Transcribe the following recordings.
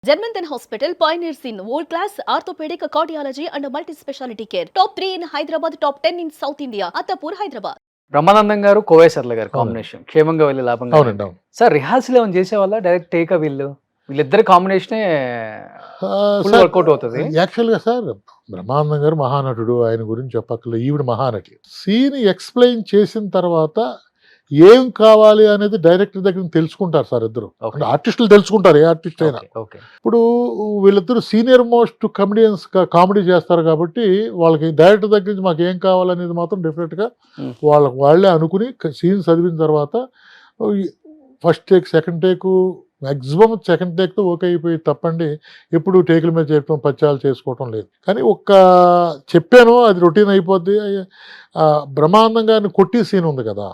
Germanton Hospital pioneers in world-class orthopedic cardiology and multi-specialty care. Top 3 in Hyderabad, top 10 in South India. Attapur, Hyderabad. Brahmanandam గారు కోవేశ్వర్ల గారు combination క్షేమంగా వెళ్ళి లాభంగా అవునండి అవును సార్ రిహార్సల్ ఏమైనా చేసేవాళ్ళ డైరెక్ట్ టేక్ వీళ్ళిద్దరి కాంబినేషనే ఫుల్ వర్కౌట్ అవుతుంది యాక్చువల్గా సార్ బ్రహ్మానందం గారు మహానటుడు, ఆయన గురించి చెప్పక్కర్లేదు, ఈవిడ మహానటి. సీన్ ఎక్స్ప్లెయిన్ చేసిన తర్వాత ఏం కావాలి అనేది డైరెక్టర్ దగ్గర తెలుసుకుంటారు సార్ ఇద్దరు. Okay. ఆర్టిస్టులు తెలుసుకుంటారు, ఏ ఆర్టిస్ట్ అయినా. ఓకే ఇప్పుడు వీళ్ళిద్దరు సీనియర్ మోస్ట్ కమెడియన్స్ కామెడీ చేస్తారు కాబట్టి వాళ్ళకి డైరెక్టర్ దగ్గర నుంచి మాకు ఏం కావాలనేది మాత్రం డెఫినెట్గా వాళ్ళే అనుకుని సీన్ చదివిన తర్వాత ఫస్ట్ టేక్, సెకండ్ టేకు, మ్యాక్సిమం సెకండ్ టేక్తో ఓకే అయిపోయి తప్పండి ఎప్పుడు టేకుల మీద చేయటం, పచ్చాలు చేసుకోవటం లేదు. కానీ ఒక్క చెప్పాను, అది రొటీన్ అయిపోద్ది. బ్రహ్మానందం గారిని కొట్టి సీన్ ఉంది కదా,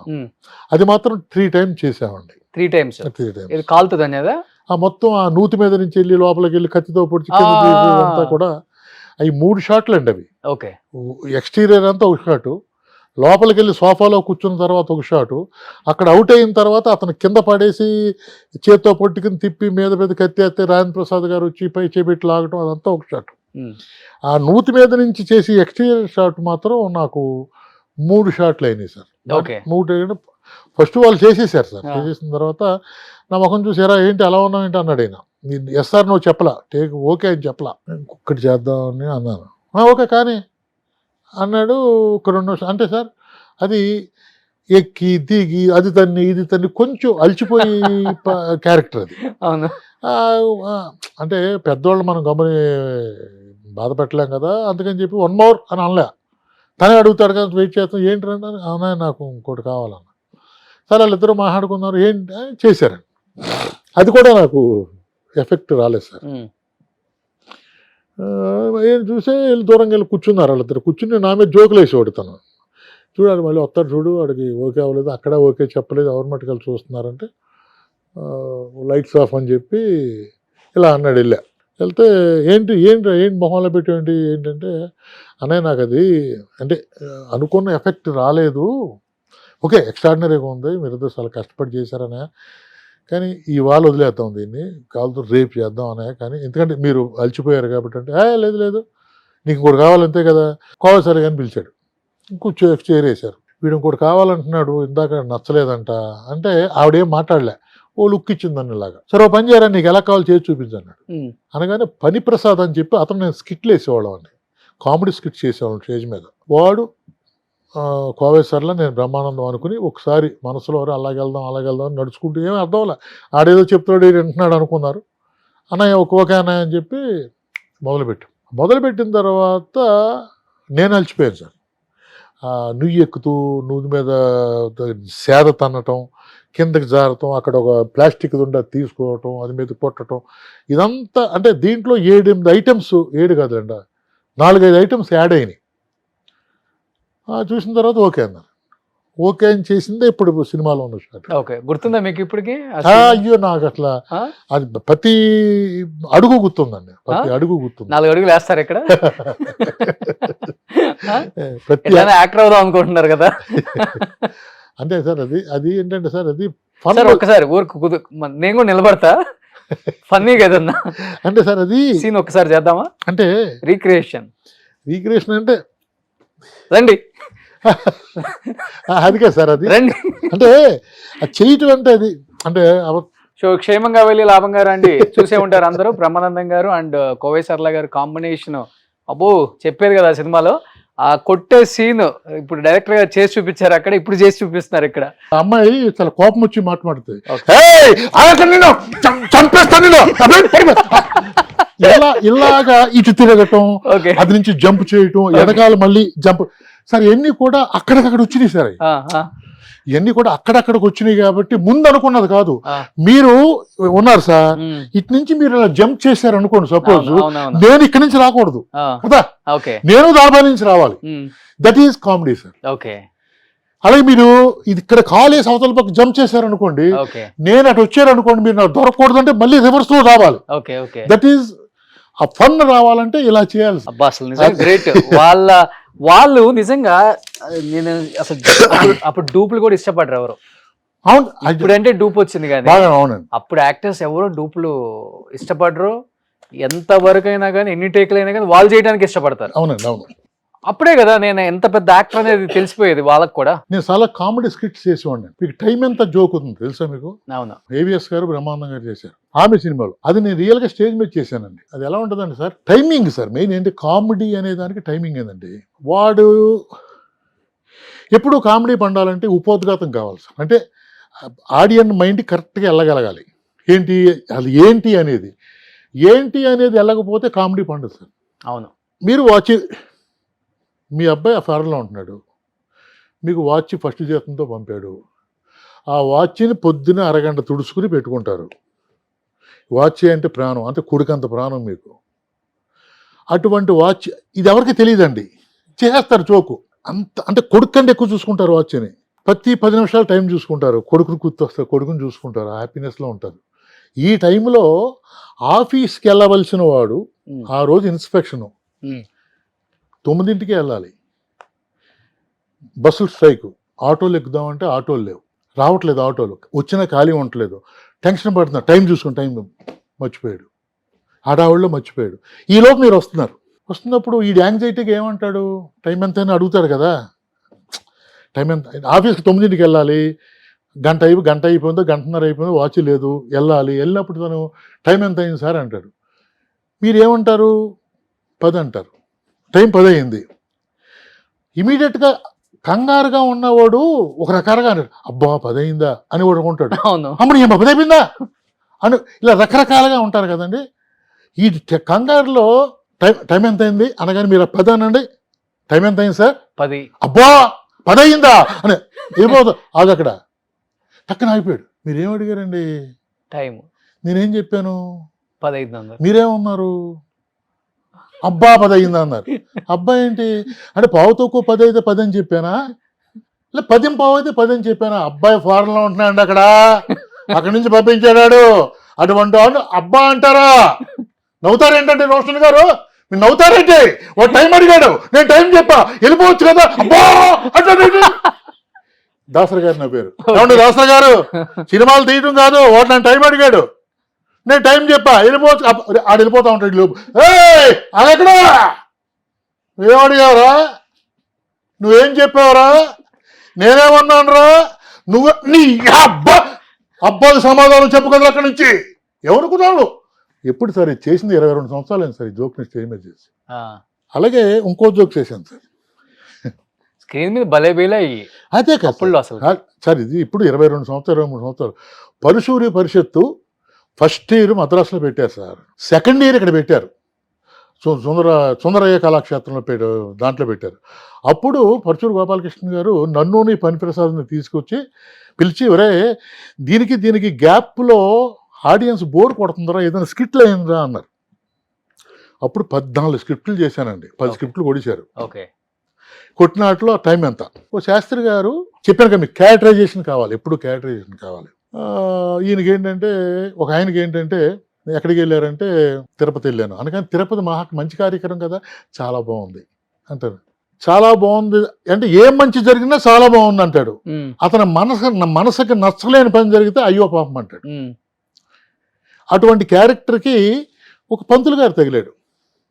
అది మాత్రం 3 times చేసామండి. 3 times 3 times ఇది కాలుతుంది అనేదా మొత్తం ఆ నూతి మీద నుంచి వెళ్ళి లోపలికి వెళ్ళి కత్తితో పొడిచి అంతా కూడా అవి 3 షాట్లు అండి. అవి ఓకే ఎక్స్టీరియర్ అంతా ఒక షాటు, లోపలికి వెళ్ళి సోఫాలో కూర్చున్న తర్వాత ఒక షాటు, అక్కడ అవుట్ అయిన తర్వాత అతను కింద పడేసి చేత్తో పట్టుకుని తిప్పి మీద కత్తి ఎత్తే రాజేంద్ర ప్రసాద్ గారు వచ్చి పై చేపెట్టి లాగటం, అదంతా ఒక షాట్. ఆ నూతి మీద నుంచి చేసి ఎక్స్టీరియర్ షాట్ మాత్రం నాకు 3 షాట్లు అయినాయి సార్. 3 ఫస్ట్ వాళ్ళు చేసేసారు సార్. చేసేసిన తర్వాత నా ముఖం చూసారా, ఏంటి అలా ఉన్నావు ఏంటి అన్నాడు ఆయన. ఎస్ఆర్ నువ్వు చెప్పలా, టేక్ ఓకే అని చెప్పలా, ఇంకొకటి చేద్దామని అన్నాను. ఓకే కానీ అన్నాడు. ఒక 2 నిమిషాలు అంటే సార్ అది ఎక్కి దిగి అది తన్ని ఇది తన్ని కొంచెం అలసిపోయి క్యారెక్టర్ అది. అవును, అంటే పెద్దవాళ్ళు మనం గమని బాధ పెట్టలేం కదా, అందుకని చెప్పి 1 more అని అనలే. తనే అడుగుతాడు కదా, వెయిట్ చేస్తాం ఏంటంటే అవునా నాకు ఇంకోటి కావాలన్న. సరే వాళ్ళిద్దరూ మాట్లాడుకున్నారు, ఏంటి చేశారండి. అది కూడా నాకు ఎఫెక్ట్ రాలేదు సార్. ఏం చూసే వెళ్ళి దూరంగా వెళ్ళి కూర్చున్నారు వాళ్ళిద్దరు. కూర్చుని నా మీద జోకులు వేసి కొడతాను. చూడాలి మళ్ళీ వస్తాడు చూడు, వాడికి ఓకే అవ్వలేదు, అక్కడ ఓకే చెప్పలేదు, ఎవరి మట్టుకెళ్ళి చూస్తున్నారంటే లైట్స్ ఆఫ్ అని చెప్పి ఇలా అన్నాడు. వెళ్తే ఏంటి మొహంలో పెట్టేంటి ఏంటంటే, అనే నాకు అది అంటే అనుకున్న ఎఫెక్ట్ రాలేదు, ఓకే ఎక్స్ట్రాడినరీగా ఉంది, మీరిద్దరు చాలా కష్టపడి చేశారనే, కానీ ఇవాళ వదిలేద్దాం దీన్ని, కాలుతో రేపు చేద్దాం అనే. కానీ ఎందుకంటే మీరు అలసిపోయారు కాబట్టి అంటే లేదు నీకు ఇంకోటి కావాలంతే కదా, కావాలి కానీ పిలిచాడు. చేరేశారు. వీడు ఇంకోటి కావాలంటున్నాడు, ఇందాక నచ్చలేదంట అంటే ఆవిడేం మాట్లాడలే, ఓ లుక్ ఇచ్చిందని ఇలాగా. సరే ఓ పని చేయరా, నీకు ఎలా కావాలి చేసి చూపించన్నాడు. అనగానే పని ప్రసాద్ అని చెప్పి అతను నేను స్కిట్లు వేసేవాళ్ళం అండి, కామెడీ స్కిట్ చేసేవాళ్ళం స్టేజ్ మీద. వాడు కోవేశ్వర్లో నేను బ్రహ్మానందం అనుకుని ఒకసారి మనసులో అలాగే వెళ్దాం అని నడుచుకుంటూ ఏమీ అర్థం అవ్వలే, ఆడేదో చెప్తాడు వింటున్నాడు అనుకున్నారు. అన్నయ్య ఓకే అన్నయ్య అని చెప్పి మొదలుపెట్టిన తర్వాత నేను అలసిపోయాను సార్. నుయ్యి ఎక్కుతూ నూనె మీద సేద తన్నటం, కిందకి జారటం, అక్కడ ఒక ప్లాస్టిక్ దుండ తీసుకోవటం, అది మీద కొట్టడం, ఇదంతా అంటే దీంట్లో 7-8 ఐటమ్స్, 7 కాదులేండి 4-5 ఐటమ్స్ యాడ్ అయినాయి. చూసిన తర్వాత ఓకే అన్నారు. ఓకే అని చేసిందే ఇప్పుడు సినిమాలో ఉన్న షాట్. ఓకే గుర్తుందా మీకు ఇప్పటికి? అయ్యో నాకు అట్లా అది ప్రతి అడుగు గుర్తుందండి, ప్రతి అడుగు గుర్తుంది. 4 అడుగులు వేస్తారు ఇక్కడ యాక్టర్ అవుదాం అనుకుంటున్నారు కదా. అంటే సార్ అది ఏంటంటే సార్ అది ఒక్కసారి ఊరికి నేను కూడా నిలబడతా, ఫన్నీ కదన్నా అంటే సార్ అది సీన్ ఒక్కసారి చేద్దామా అంటే రీక్రియేషన్ అంటే రండి అది కదా సార్, అది రండి అంటే అది చేయటం అంటే అది అంటే సో క్షేమంగా వెళ్ళి లాభంగా రండి. చూసే ఉంటారు అందరూ బ్రహ్మానందం గారు అండ్ కోవేశ్వర్ల గారు కాంబినేషన్. అబ్బో చెప్పేది కదా సినిమాలో ఆ కొట్టే సీన్ ఇప్పుడు డైరెక్టర్ గా చేసి చూపించారు అక్కడ, ఇప్పుడు చేసి చూపిస్తున్నారు ఇక్కడ. అమ్మాయి చాలా కోపం వచ్చి మాట్లాడుతుంది, ఇలాగా ఇటు తిరగటం, అది నుంచి జంప్ చేయటం, వెనకాల మళ్ళీ జంప్. సార్ ఇవన్నీ కూడా అక్కడికక్కడ వచ్చినాయి సార్, ఇవన్నీ కూడా అక్కడక్కడికి వచ్చినాయి కాబట్టి ముందు అనుకున్నది కాదు. మీరు ఉన్నారు సార్, ఇటు నుంచి మీరు ఇలా జంప్ చేశారు అనుకోండి, సపోజ్ నేను ఇక్కడి నుంచి రాకూడదు కదా, నేను దాబా నుంచి రావాలి. That is comedy sir. అలాగే మీరు ఇది ఇక్కడ కాలేసి అవతల పక్క జంప్ చేశారు అనుకోండి, నేను అటు వచ్చారు అనుకోండి, మీరు నాకు దొరకకూడదు అంటే మళ్ళీ రివర్స్ లో రావాలి. దట్ ఈస్ ఆ ఫన్ రావాలంటే ఇలా చేయాలి. గ్రేట్. వాళ్ళు నిజంగా నేను అసలు అప్పుడు డూపులు కూడా ఇష్టపడరు ఎవరు. అవును, ఇప్పుడంటే డూప్ వచ్చింది కానీ అవునండి, అప్పుడు యాక్టర్స్ ఎవరు డూపులు ఇష్టపడరు. ఎంత వరకు అయినా కానీ ఎన్ని టేకులు అయినా కానీ వాళ్ళు చేయడానికి ఇష్టపడతారు. అవునండి, అవును. అప్పుడే కదా నేను ఎంత పెద్ద యాక్టర్ అనేది తెలిసిపోయేది వాళ్ళకి కూడా. నేను చాలా కామెడీ స్కిట్స్ చేసేవాడిని. మీకు టైం ఎంత జోక్ ఉంది తెలుసా మీకు? అవును. ఏవిఎస్ గారు బ్రహ్మానందం గారు చేశారు ఆమె సినిమాలో. అది నేను రియల్ గా స్టేజ్ మీద చేశానండి. అది ఎలా ఉంటుందండి సార్, టైమింగ్ సార్. మెయిన్ ఏంటి, కామెడీ అనే దానికి టైమింగ్ ఏంటండి. వాడు ఎప్పుడు కామెడీ పండాలంటే ఉపోద్ఘాతం కావాలి సార్. అంటే ఆడియన్ మైండ్ కరెక్ట్గా వెళ్ళగలగాలి. ఏంటి అది ఏంటి అనేది వెళ్ళకపోతే కామెడీ పండదు సార్. అవును. మీరు వాచ్, మీ అబ్బాయి ఆ ఫారెన్లో ఉంటున్నాడు, మీకు వాచ్ ఫస్ట్ జీతంతో పంపాడు. ఆ వాచ్ని పొద్దున అరగంట తుడుచుకుని పెట్టుకుంటారు. వాచ్ అంటే ప్రాణం, అంటే కొడుకంత ప్రాణం మీకు. అటువంటి వాచ్ ఇది ఎవరికి తెలియదండి, చేస్తారు జోకు. అంత అంటే కొడుకు కంటే ఎక్కువ చూసుకుంటారు వాచ్ని. ప్రతి 10 నిమిషాలు టైం చూసుకుంటారు. కొడుకుని గుర్తొస్తారు, కొడుకుని చూసుకుంటారు, హ్యాపీనెస్లో ఉంటారు. ఈ టైంలో ఆఫీస్కి వెళ్ళవలసిన వాడు ఆ రోజు ఇన్స్పెక్షను 9ంటికి వెళ్ళాలి. బస్సులు స్ట్రైకు, ఆటోలు ఎక్కుదామంటే ఆటోలు లేవు, రావట్లేదు ఆటోలు, వచ్చినా ఖాళీ ఉండట్లేదు. టెన్షన్ పడుతున్నారు, టైం చూసుకుని టైం మర్చిపోయాడు, హడావుల్లో మర్చిపోయాడు. ఈలోపు మీరు వస్తున్నప్పుడు ఈ యాంగ్జైటీకి ఏమంటాడు, టైం ఎంత అని అడుగుతాడు కదా. టైం ఎంత, ఆఫీస్కి 9ంటికి వెళ్ళాలి, గంట అయిపోయిందో గంటన్నర అయిపోయిందో వాచ్ లేదు, వెళ్ళినప్పుడు తను టైం ఎంత అయింది సార్ అంటాడు. మీరేమంటారు, 10 అంటారు. టైం 10 అయింది. ఇమీడియట్గా కంగారుగా ఉన్నవాడు ఒక రకాలుగా అంటాడు, అబ్బా 10 అయిందా అని వాడు అనుకుంటాడు. అమ్మని ఏమో 10 అయిపోయిందా అని. ఇలా రకరకాలుగా ఉంటారు కదండి. ఈ కంగారులో టైం ఎంత అయింది అనగానే మీరు 10 అనండి, టైం ఎంత అయింది సార్ 10, అబ్బా 10 అయిందా అని ఏమవుతా అక్కడ టక్కన అయిపోయాడు. మీరేం అడిగారండి టైం? నేనేం చెప్పాను, 10 అయింది. మీరేమన్నారు, అబ్బా 10 అయిందా అన్నారు. అబ్బా ఏంటి అంటే పావు తక్కువ 10 అయితే 10 అని చెప్పానా, లే 10 పావు అయితే 10 అని చెప్పానా? అబ్బాయి ఫారెన్లో ఉంటున్నాడు, అక్కడి నుంచి పంపించాడు. అటువంటి వాళ్ళు అబ్బా అంటారా? నవ్వుతారేంటంటే రోషన్ గారు, మీరు నవ్వుతారేంటి? వాడు టైం అడిగాడు, నేను టైం చెప్పా, వెళ్ళిపోవచ్చు కదా అబ్బా అంటే. దాసరి గారు నా పేరు. ఏమండి దాసరి గారు, సినిమాలు తీయడం కాదు, వాడు నన్ను టైం అడిగాడు, నేను టైం చెప్పా, వెళ్ళిపోవచ్చు. ఆడు వెళ్ళిపోతా ఉంటాడు లోపు. అదెక్కడా ఏం అడిగావరా, నువ్వేం చెప్పావరా, నేనేమన్నాను రా, నువ్వు నీ అబ్బాది సమాధానం చెప్పు కదా అక్కడి నుంచి. ఎవరుకున్నావు ఎప్పుడు సార్ ఇది చేసింది 22 సంవత్సరాలు అయింది సార్ ఈ జోక్ని స్టేజ్ మీద చేసి. అలాగే ఇంకో జోక్ చేశాను సార్ స్క్రీన్ మీద భలే బేలే. అదే కదా అసలు సార్, ఇది ఇప్పుడు 22 సంవత్సరాలు 23 సంవత్సరాలు. పరుశూరి పరిషత్తు ఫస్ట్ ఇయర్ మద్రాసులో పెట్టారు సార్, సెకండ్ ఇయర్ ఇక్కడ పెట్టారు, సుందరయ్య కళాక్షేత్రంలో దాంట్లో పెట్టారు. అప్పుడు పరుచూరు గోపాలకృష్ణ గారు నన్నుని పనిప్రసాద్ని తీసుకొచ్చి పిలిచి, ఒరే దీనికి గ్యాప్లో ఆడియన్స్ బోర్ కొడుతుందరా, ఏదైనా స్క్రిప్ట్లు అయిందిరా అన్నారు. అప్పుడు 14 స్క్రిప్ట్లు చేశానండి, 10 స్క్రిప్ట్లు కొడిశారు. కొట్టినాట్లో టైం ఎంత. ఓ శాస్త్రి గారు చెప్పాను కదా, మీకు క్యారెక్టరైజేషన్ కావాలి, ఎప్పుడు క్యారెక్టరైజేషన్ కావాలి. ఆయనకి ఏంటంటే ఎక్కడికి వెళ్ళారంటే తిరుపతి వెళ్ళాను అనగానే, తిరుపతి మంచి కార్యక్రమం కదా, చాలా బాగుంది అంటారు. చాలా బాగుంది అంటే ఏం మంచి జరిగినా చాలా బాగుంది అంటాడు. అతని మనసుకి నచ్చలేని పని జరిగితే అయ్యో పాపం అంటాడు. అటువంటి క్యారెక్టర్కి ఒక పంతులు గారు తగిలాడు.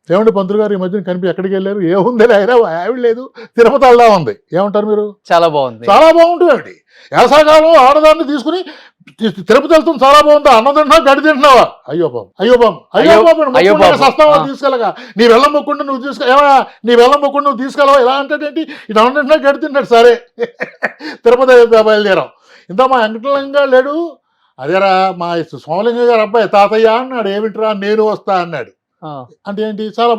ఏమంటే పంతులు గారు ఈ మధ్యన కనిపి ఎక్కడికి వెళ్ళారు, ఏముంది ఆవిడ లేదు, తిరుపతి వెళ్దా ఉంది. ఏమంటారు మీరు? చాలా బాగుంది, చాలా బాగుంటుంది. వేసవకాలం ఆడదాన్ని తీసుకుని తిరుపతి వెళ్తుంది, చాలా బాగుంది, అన్నం తింటున్నావు గడి తింటున్నావా, అయ్యో సస్తావా తీసుకెళ్ళగా, నీ వెళ్ళం మొక్కుండా నువ్వు తీసుకెళ్ళవా ఇలా అంటాడేంటి, ఇది అన్నం తింటున్నా గడి తింటాడు. సరే తిరుపతి బయలుదేరాం. ఇంత మా వెంకటలింగ లేడు, అదేరా మా సోమలింగ గారు అబ్బాయి తాతయ్య అన్నాడు. ఏమిట్రా, నేను వస్తా అన్నాడు. అంటే ఏంటి, చాలా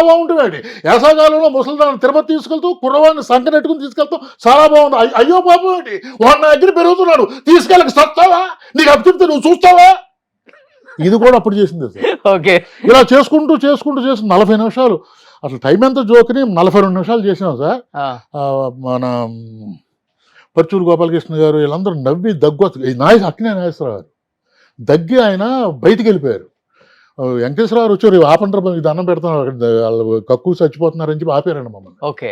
బాగుంటుంది. వేసవకాలంలో ముసలిదాన్ని తిరుపతి తీసుకెళ్తూ కుర్రవాడిని సంకనెట్టుకుని తీసుకెళ్తాం, చాలా బాగుంది. అయ్యో పాపం ఏంటి, వాడు నా దగ్గర పెరుగుతున్నాడు, తీసుకెళ్ళక సస్తావా, నీకు అప్పు చెప్తే నువ్వు చూస్తావా. ఇది కూడా అప్పుడు చేసింది సార్. ఇలా చేసుకుంటూ 40 నిమిషాలు, అసలు టైం ఎంత జోక్ని 42 నిమిషాలు చేసినాం సార్. మన పరుచూరు గోపాలకృష్ణ గారు వీళ్ళందరూ నవ్వి అక్కినే నాగేశ్వరరావు గారు దగ్గి ఆయన బయటికి వెళ్ళిపోయారు. వెంకటేశ్వరరావు వచ్చారు, ఆపండ్ర ఇది అన్నం పెడుతున్నారు, వాళ్ళు కక్కువ చచ్చిపోతున్నారని చెప్పి ఆపారండి మమ్మల్ని.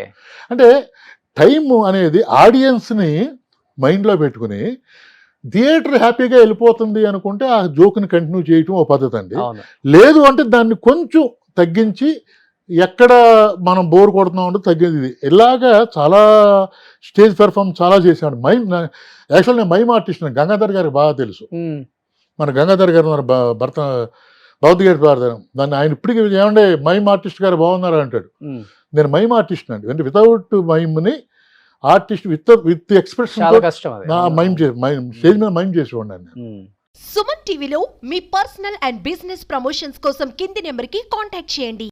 అంటే టైం అనేది ఆడియన్స్ని మైండ్లో పెట్టుకుని థియేటర్ హ్యాపీగా వెళ్ళిపోతుంది అనుకుంటే ఆ జోక్ని కంటిన్యూ చేయటం ఓ పద్ధతి అండి. అవును. లేదు అంటే దాన్ని కొంచెం తగ్గించి ఎక్కడ మనం బోర్ కొడుతున్నాం అంటే తగ్గింది. ఇలాగా చాలా స్టేజ్ పెర్ఫార్మెన్స్ చాలా చేశాడు. యాక్చువల్ నేను మైమ్ ఆర్టిస్ట్, గంగాధర్ గారికి బాగా తెలుసు. మన గంగాధర్ గారు మన భర్త భౌతిక గారి దాన్ని ఆయన ఇప్పటికీ ఏమంటే మైమ్ ఆర్టిస్ట్ గారు బాగున్నారు అంటాడు. నేను మైమ్ ఆర్టిస్ట్ అండి, అంటే వితౌట్ మైమ్ని ఆర్టిస్ట్ విత్ ఎక్స్ప్రెషన్ చాలా కష్టం అది. స్టేజ్ మీద మైమ్ చేసి ఉన్నాను నేను. సుమన్ టీవీలో మీ పర్సనల్ అండ్ బిజినెస్ ప్రమోషన్స్ కోసం కింది నెంబర్కి కాంటాక్ట్ చేయండి.